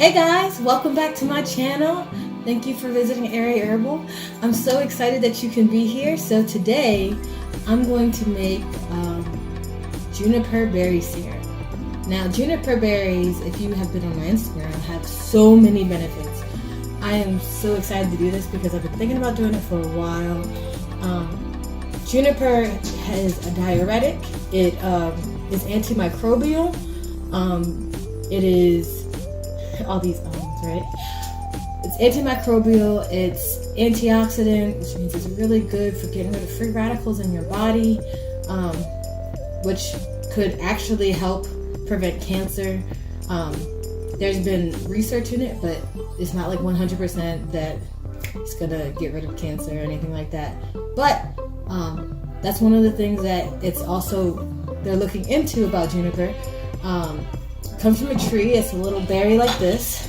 Hey guys, welcome back to my channel. Thank you for visiting Area Herbal. I'm so excited that you can be here. So today I'm going to make juniper berry syrup. Now juniper berries, if you have been on my Instagram, have so many benefits. I am so excited to do this because I've been thinking about doing it for a while. Juniper has a diuretic. It is anti-microbial. It is all these right? It's antimicrobial, it's antioxidant, which means it's really good for getting rid of free radicals in your body, which could actually help prevent cancer. There's been research in it, but it's not like 100% that it's gonna get rid of cancer or anything like that. But that's one of the things that they're looking into about juniper. Comes from a tree. It's a little berry like this.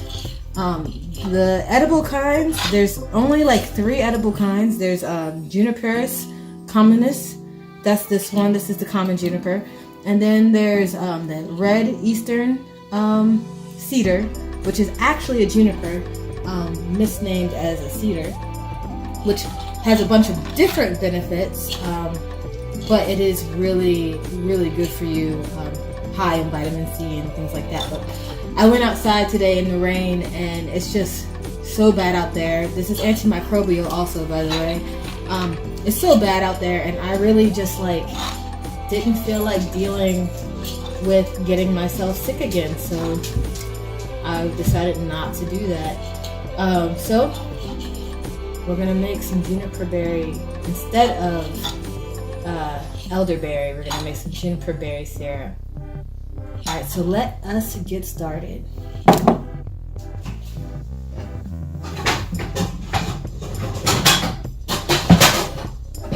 The edible kinds, there's only like 3 edible kinds. There's Juniperus communis. That's this one. This is the common juniper. And then there's the red eastern cedar, which is actually a juniper, misnamed as a cedar, which has a bunch of different benefits, but it is really, really good for you. High in vitamin C and things like that. But I went outside today in the rain and it's just so bad out there. This is antimicrobial also, by the way. It's so bad out there and I really just didn't feel like dealing with getting myself sick again, so I decided not to do that. So we're gonna make some juniper berry instead of elderberry. We're gonna make some juniper berry syrup. Alright, so let us get started.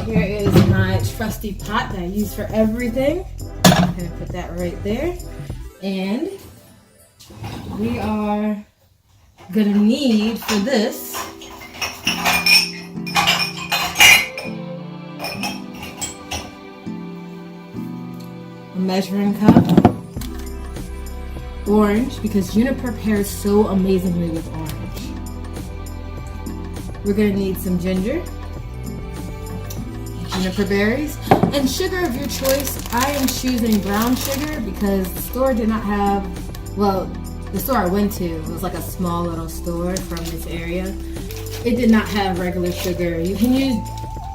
Here is my trusty pot that I use for everything. I'm going to put that right there. And we are going to need for this a measuring cup. Orange, because juniper pairs so amazingly with orange. We're going to need some ginger, juniper berries, and sugar of your choice. I am choosing brown sugar because the store did not have, the store I went to was like a small little store from this area. It did not have regular sugar. You can use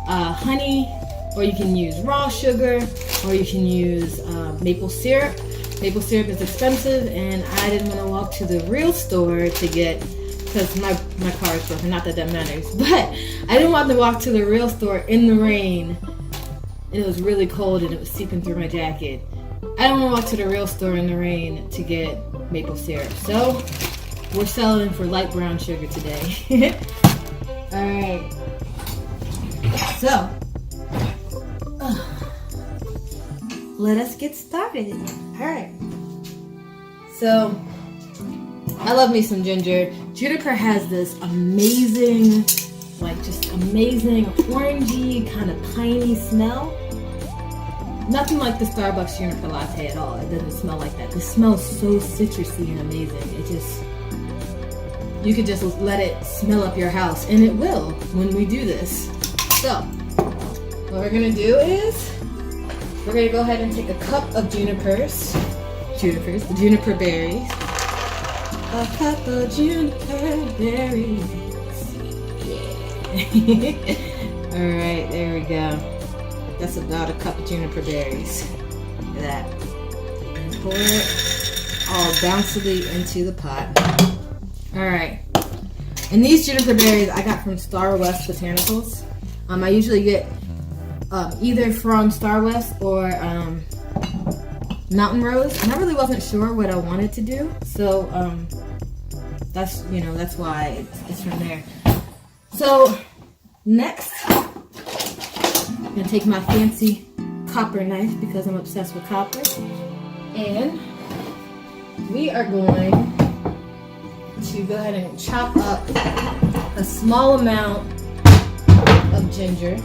honey, or you can use raw sugar, or you can use maple syrup. Maple syrup is expensive, and I didn't want to walk to the real store to get, because my car is broken, not that matters, but I didn't want to walk to the real store in the rain, and it was really cold, and it was seeping through my jacket. I don't want to walk to the real store in the rain to get maple syrup, so we're selling for light brown sugar today. Alright, so let us get started. Alright, so I love me some ginger. Juniper has this amazing, orangey, kind of piney smell. Nothing like the Starbucks juniper latte at all. It doesn't smell like that. This smells so citrusy and amazing. You could just let it smell up your house, and it will when we do this. So, what we're gonna do is we're going to go ahead and take a cup of the juniper berries. A cup of juniper berries. Yeah. Alright, there we go. That's about a cup of juniper berries. Look at that. And pour it all bouncily into the pot. Alright. And these juniper berries I got from Star West Botanicals. I usually get either from Star West or Mountain Rose, and I really wasn't sure what I wanted to do, so that's why it's from there. So next, I'm gonna take my fancy copper knife because I'm obsessed with copper, and we are going to go ahead and chop up a small amount of ginger.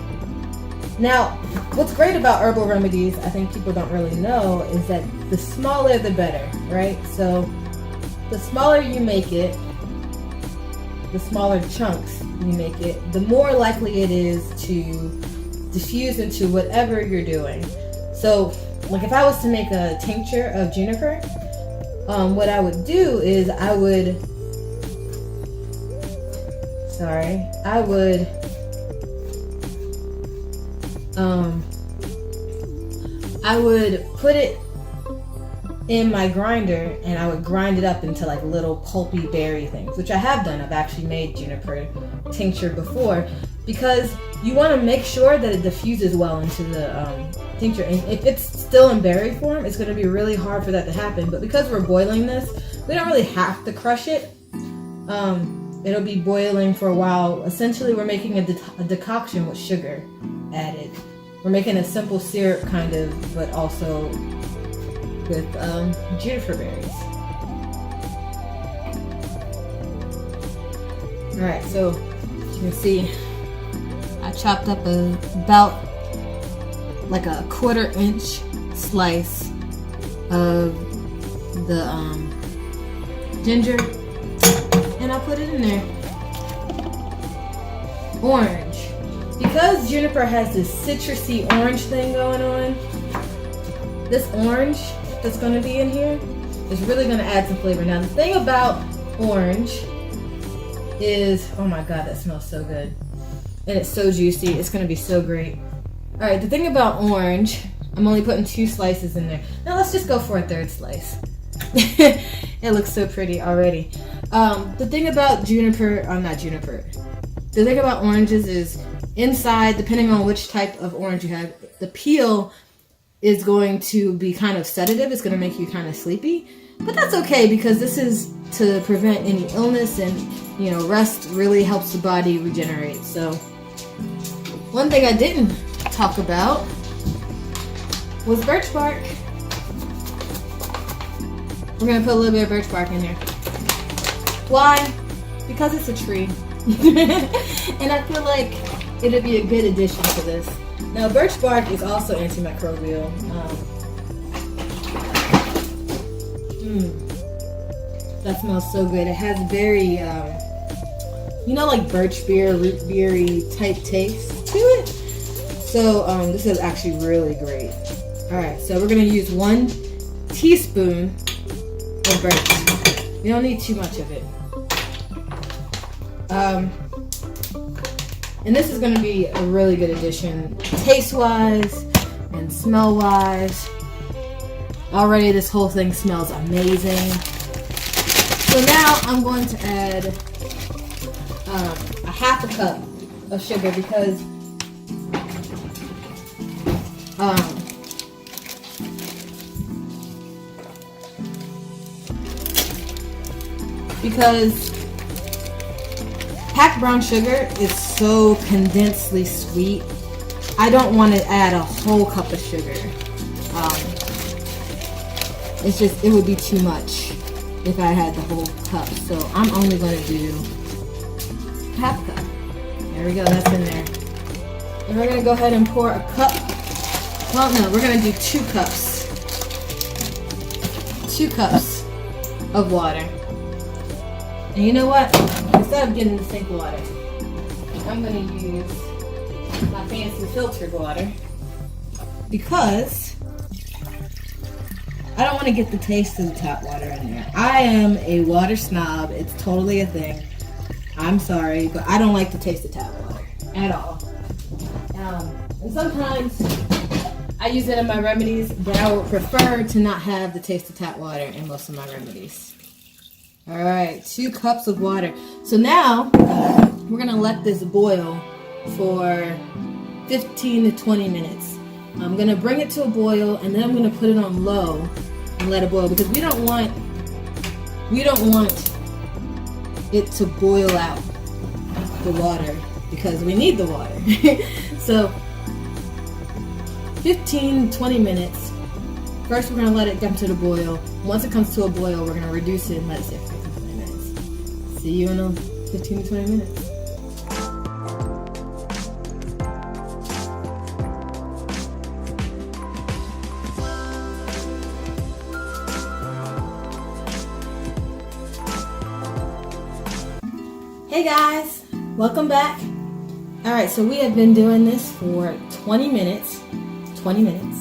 Now, what's great about herbal remedies, I think people don't really know, is that the smaller the better, right? So the smaller you make it, the smaller chunks you make it, the more likely it is to diffuse into whatever you're doing. So, like if I was to make a tincture of juniper, what I would do is I would put it in my grinder and I would grind it up into like little pulpy berry things, which I have done. I've actually made juniper tincture before, because you want to make sure that it diffuses well into the tincture. And if it's still in berry form, it's going to be really hard for that to happen. But because we're boiling this, we don't really have to crush it. It'll be boiling for a while. Essentially, we're making a decoction with sugar added. We're making a simple syrup kind of, but also with juniper berries. Alright, so as you can see, I chopped up about like a 1/4 inch slice of the ginger, and I'll put it in there. Orange. Because juniper has this citrusy orange thing going on, this orange that's going to be in here is really going to add some flavor. Now the thing about orange is, oh my god, that smells so good. And it's so juicy, it's going to be so great. Alright, the thing about orange, I'm only putting 2 slices in there. Now let's just go for a 3rd slice. It looks so pretty already. The thing about the thing about oranges is inside, depending on which type of orange you have, the peel is going to be kind of sedative. It's going to make you kind of sleepy. But that's okay, because this is to prevent any illness, and you know, rest really helps the body regenerate. So one thing I didn't talk about was birch bark. We're going to put a little bit of birch bark in here. Why? Because it's a tree. And I feel like it'd be a good addition to this. Now, birch bark is also antimicrobial. That smells so good. It has very, like birch beer, root beery type taste to it. So this is actually really great. Alright, so we're going to use 1 teaspoon of birch. You don't need too much of it. And this is going to be a really good addition taste-wise and smell-wise. Already this whole thing smells amazing. So now I'm going to add a 1/2 cup of sugar, because packed brown sugar is so condensedly sweet. I don't want to add a whole cup of sugar. It would be too much if I had the whole cup. So I'm only going to do 1/2 cup. There we go, that's in there. And we're going to go ahead and pour a cup. Well, no, we're going to do 2 cups. 2 cups of water. And you know what? Instead of getting the sink water, I'm going to use my fancy filtered water, because I don't want to get the taste of the tap water in there. I am a water snob. It's totally a thing. I'm sorry, but I don't like the taste of tap water at all. And sometimes I use it in my remedies, but I would prefer to not have the taste of tap water in most of my remedies. Alright, 2 cups of water. So now, we're going to let this boil for 15 to 20 minutes. I'm going to bring it to a boil, and then I'm going to put it on low and let it boil, because we don't want it to boil out the water, because we need the water. So 15 20 minutes. First we're going to let it come to the boil. Once it comes to a boil, we're going to reduce it and let it sit for 15 20 minutes. See you in 15 to 20 minutes. Hey guys, welcome back. All right, so we have been doing this for 20 minutes. 20 minutes.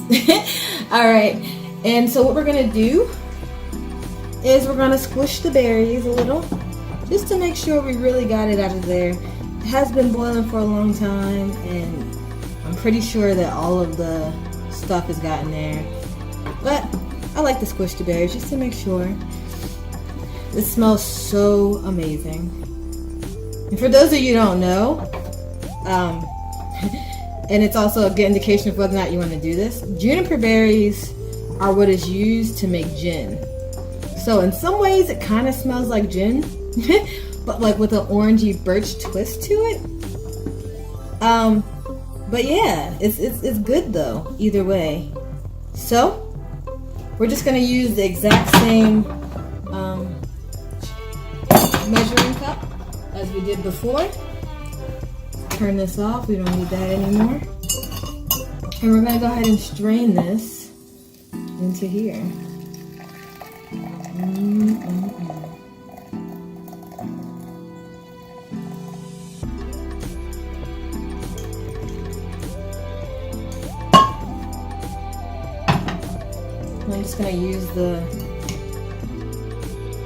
All right, and so what we're gonna do is we're gonna squish the berries a little, just to make sure we really got it out of there. It has been boiling for a long time, and I'm pretty sure that all of the stuff has gotten there. But I like to squish the berries just to make sure. This smells so amazing. And for those of you who don't know, and it's also a good indication of whether or not you want to do this, juniper berries are what is used to make gin. So in some ways it kind of smells like gin, but like with an orangey birch twist to it. But yeah, it's good though, either way. So we're just gonna use the exact same measuring cup as we did before. Turn this off, we don't need that anymore. And we're gonna go ahead and strain this into here. I'm just gonna use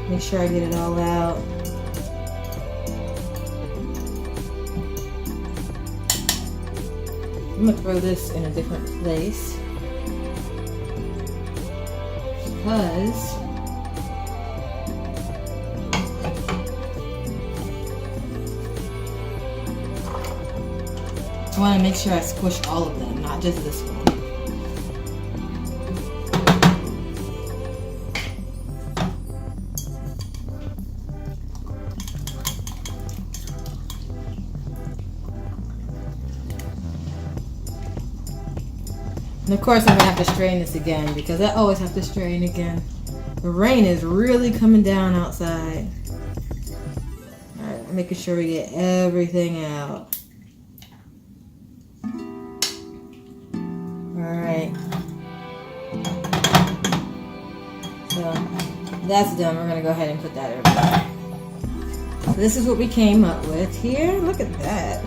make sure I get it all out. I'm gonna throw this in a different place because I want to make sure I squish all of them, not just this one. And of course I'm going to have to strain this again because I always have to strain again. The rain is really coming down outside. Alright, making sure we get everything out. Alright. So that's done. We're going to go ahead and put that over. So this is what we came up with here. Look at that.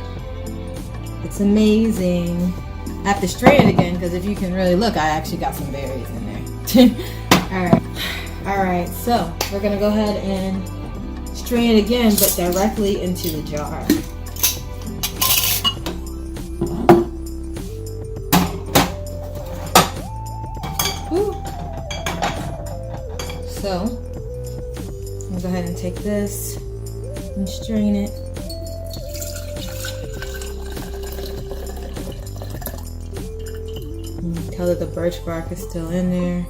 It's amazing. I have to strain it again because if you can really look, I actually got some berries in there. Alright, so we're going to go ahead and strain it again, but directly into the jar. Woo. So, I'm going to go ahead and take this and strain it. Tell that the birch bark is still in there.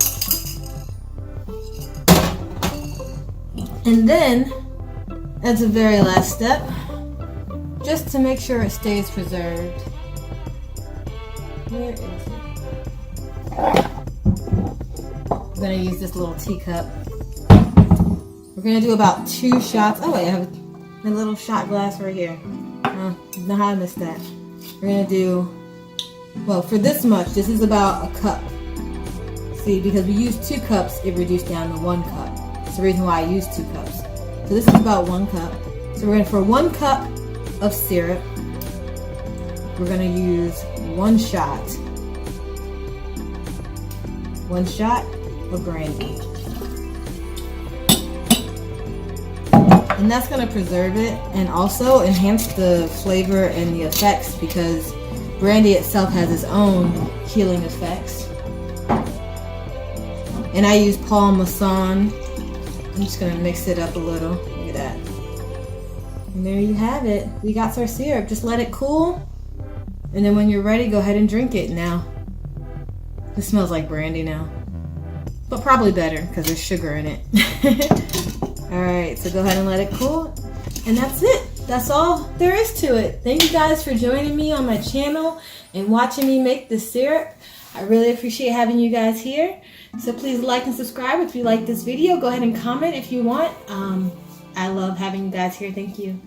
And then, as a very last step, just to make sure it stays preserved. Where is it? I'm gonna use this little teacup. We're gonna do about 2 shots. Oh wait, I have a little shot glass right here. Oh, know how I missed that. We're gonna do, well, for this much, this is about a cup. See, because we used 2 cups, it reduced down to 1 cup. That's the reason why I used 2 cups. So this is about 1 cup. So we're going to, for 1 cup of syrup, we're going to use 1 shot. 1 shot of brandy. And that's going to preserve it and also enhance the flavor and the effects because brandy itself has its own healing effects. And I use Paul Masson. I'm just going to mix it up a little. Look at that. And there you have it. We got our syrup. Just let it cool. And then when you're ready, go ahead and drink it now. It smells like brandy now. But probably better because there's sugar in it. Alright, so go ahead and let it cool. And that's it. That's all there is to it. Thank you guys for joining me on my channel and watching me make the syrup. I really appreciate having you guys here. So please like and subscribe if you like this video. Go ahead and comment if you want. I love having you guys here. Thank you.